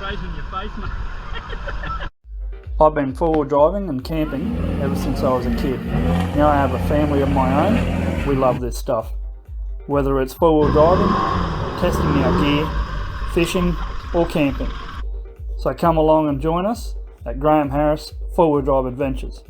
straight in your face, mate. I've been four-wheel driving and camping ever since I was a kid. Now I have a family of my own. We love this stuff. Whether it's four-wheel driving, testing our gear, fishing or camping. So come along and join us at Graham Harris Four-Wheel Drive Adventures.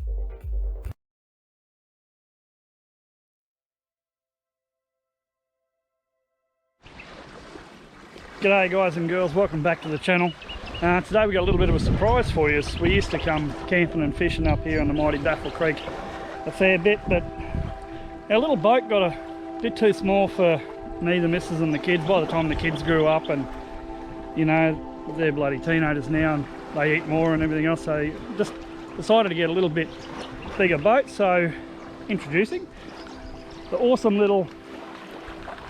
G'day guys and girls, welcome back to the channel. Today we got a little bit of a surprise for you. We used to come camping and fishing up here on the mighty Baffle Creek a fair bit, but our little boat got a bit too small for me, the missus and the kids. By the time the kids grew up and, you know, they're bloody teenagers now and they eat more and everything else, so just decided to get a little bit bigger boat. So introducing the awesome little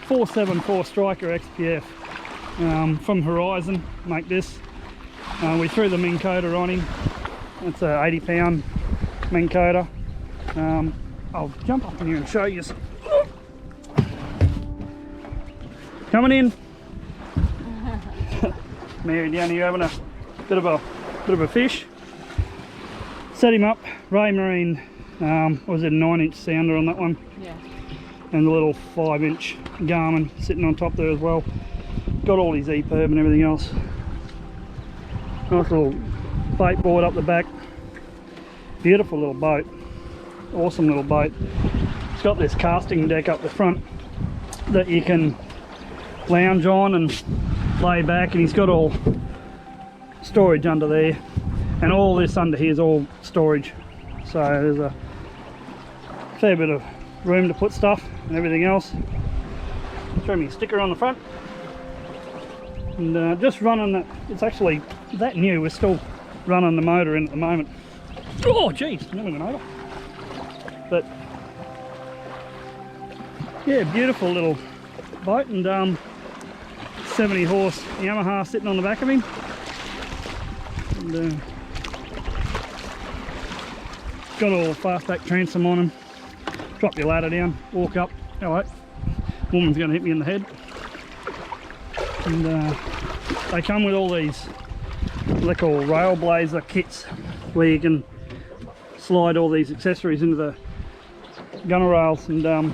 474 Stryker Xpf from Horizon. Make this. We threw the Minn Kota on him. It's a 80-pound Minn Kota. I'll jump up in here and show you. Coming in. Mary down here having a bit of a fish. Set him up. Ray Marine. Was it a 9-inch sounder on that one? Yeah. And the little 5-inch Garmin sitting on top there as well. Got all his EPIRB and everything else. Nice little bait board up the back. Beautiful little boat. Awesome little boat. It's got this casting deck up the front that you can lounge on and lay back, and he's got all storage under there, and all this under here is all storage. So there's a fair bit of room to put stuff and everything else. Throw me a sticker on the front. And just running that, it's actually that new, we're still running the motor in at the moment. Oh jeez, nearly went over. But yeah, beautiful little boat, and 70 horse Yamaha sitting on the back of him. And got all fastback transom on him. Drop your ladder down, walk up. Alright, woman's going to hit me in the head. And they come with all these little Railblazer kits where you can slide all these accessories into the gunner rails, and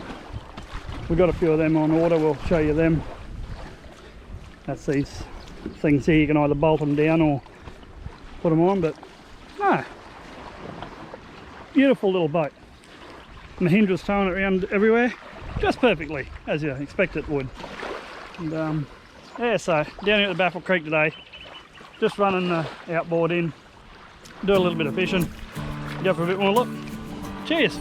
we've got a few of them on order. We'll show you them. That's these things here, you can either bolt them down or put them on, but no, beautiful little boat. Mahindra's towing it around everywhere just perfectly, as you expect it would. And yeah, so down here at the Baffle Creek today, just running the outboard in, do a little bit of fishing, go for a bit more look. Cheers!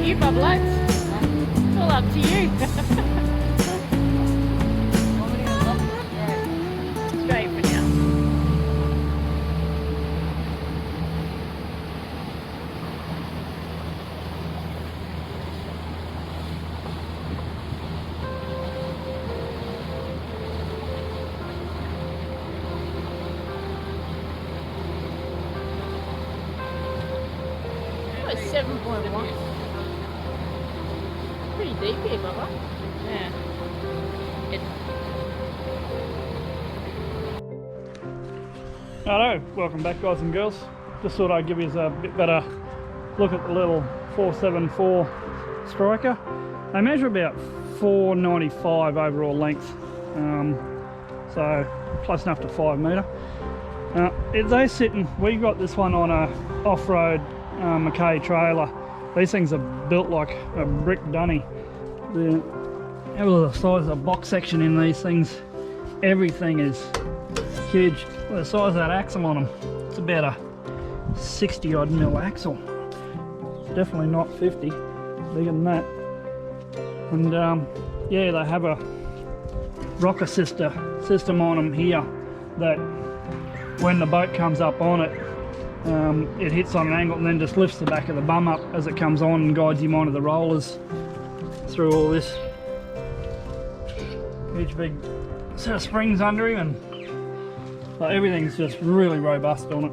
you, Bubbles. It's all up to you. Straight for now. That was 7.1. Pretty deep here, Bubba. Yeah. Hello, welcome back guys and girls. Just thought I'd give you a bit better look at the little 474 Stryker. They measure about 495 overall length, so close enough to 5 metre. They sitting, we got this one on a off-road Mackay trailer. These things are built like a brick dunny. Have a look at the size of the box section in these things. Everything is huge. The size of that axle on them, it's about a 60 odd mil axle. It's definitely not 50, bigger than that. And yeah, they have a rocker system on them here that when the boat comes up on it, it hits on an angle and then just lifts the back of the bum up as it comes on and guides him onto the rollers through all this. Huge big set of springs under him, and everything's just really robust on it.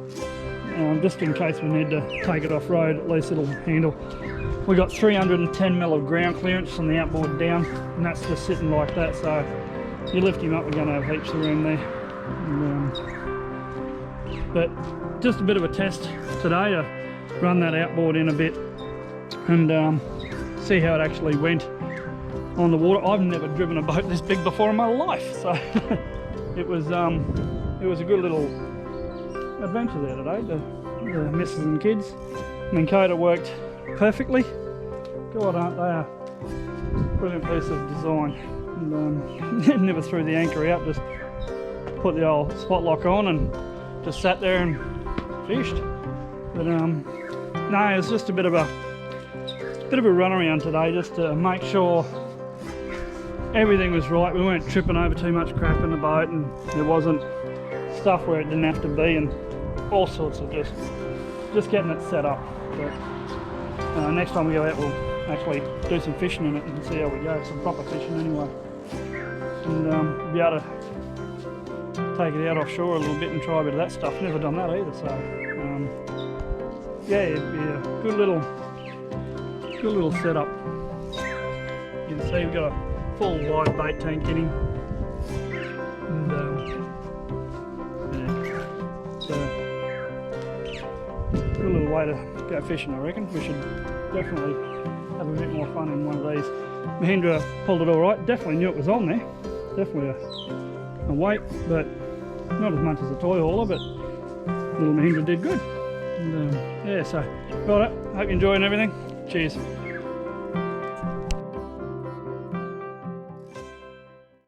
Just in case we need to take it off road, at least it'll handle. We got 310 mil of ground clearance from the outboard down, and that's just sitting like that, so you lift him up, we're going to have heaps of room there. But just a bit of a test today to run that outboard in a bit and see how it actually went on the water. I've never driven a boat this big before in my life, so it was a good little adventure there today. The missus and kids. Minkota worked perfectly. God, aren't they a brilliant piece of design. And never threw the anchor out, just put the old spot lock on and just sat there and fished. But no, it was just a bit of a run around today just to make sure everything was right. We weren't tripping over too much crap in the boat, and there wasn't stuff where it didn't have to be, and all sorts of just getting it set up. But next time we go out, we'll actually do some fishing in it and see how we go. Some proper fishing anyway, and be able to take it out offshore a little bit and try a bit of that stuff. Never done that either, so yeah, it'd be a good little setup. You can see we've got a full live bait tank in him, and yeah, so good little way to go fishing, I reckon. We should definitely have a bit more fun in one of these. Mahindra pulled it all right. Definitely knew it was on there. Definitely a weight, but not as much as a toy hauler, but little Mahindra did good. And, yeah, so right, hope you're enjoying everything. Cheers.